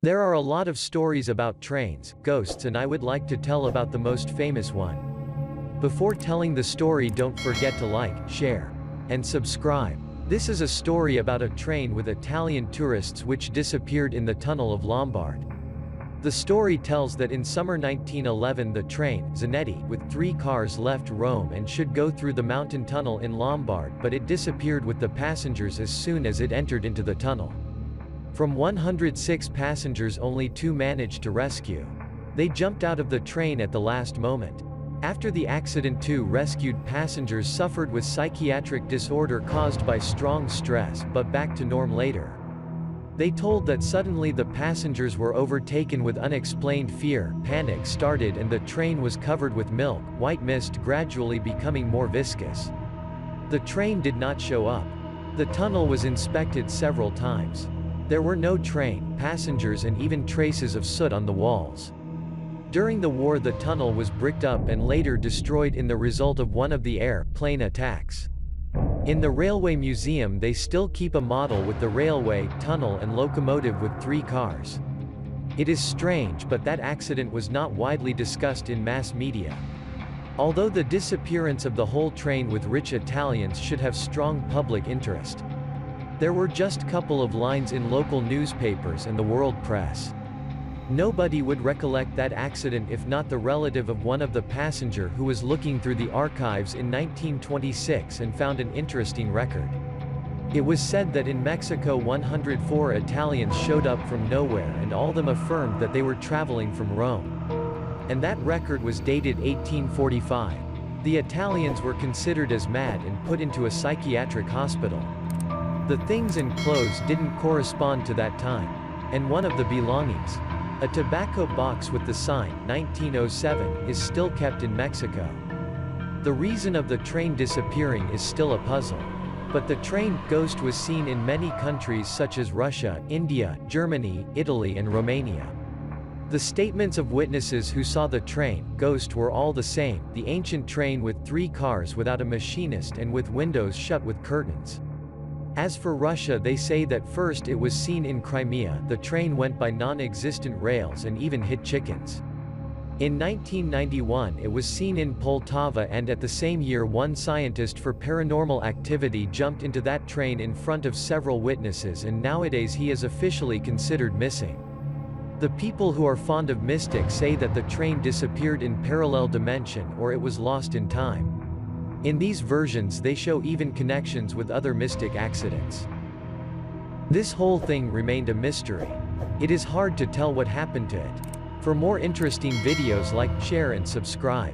There are a lot of stories about trains, ghosts, and I would like to tell about the most famous one. Before telling the story, don't forget to like, share, and subscribe. This is a story about a train with Italian tourists which disappeared in the tunnel of Lombard. The story tells that in summer 1911 the train, Zanetti, with 3 cars left Rome and should go through the mountain tunnel in Lombard, but it disappeared with the passengers as soon as it entered into the tunnel. From 106 passengers, only 2 managed to rescue. They jumped out of the train at the last moment. After the accident, 2 rescued passengers suffered with psychiatric disorder caused by strong stress, but back to norm later. They told that suddenly the passengers were overtaken with unexplained fear, panic started and the train was covered with milk, white mist gradually becoming more viscous. The train did not show up. The tunnel was inspected several times. There were no train, passengers and even traces of soot on the walls. During the war the tunnel was bricked up and later destroyed in the result of one of the air-plane attacks. In the Railway Museum they still keep a model with the railway, tunnel and locomotive with 3 cars. It is strange, but that accident was not widely discussed in mass media. Although the disappearance of the whole train with rich Italians should have strong public interest. There were just couple of lines in local newspapers and the world press. Nobody would recollect that accident if not the relative of one of the passenger who was looking through the archives in 1926 and found an interesting record. It was said that in Mexico 104 Italians showed up from nowhere and all of them affirmed that they were traveling from Rome. And that record was dated 1845. The Italians were considered as mad and put into a psychiatric hospital. The things and clothes didn't correspond to that time. And one of the belongings, a tobacco box with the sign 1907, is still kept in Mexico. The reason of the train disappearing is still a puzzle. But the train ghost was seen in many countries such as Russia, India, Germany, Italy and Romania. The statements of witnesses who saw the train ghost were all the same, the ancient train with 3 cars without a machinist and with windows shut with curtains. As for Russia, they say that first it was seen in Crimea, the train went by non-existent rails and even hit chickens. In 1991 it was seen in Poltava, and at the same year one scientist for paranormal activity jumped into that train in front of several witnesses, and nowadays he is officially considered missing. The people who are fond of mystics say that the train disappeared in parallel dimension or it was lost in time. In these versions they show even connections with other mystic accidents. This whole thing remained a mystery. It is hard to tell what happened to it. For more interesting videos, like, share and subscribe.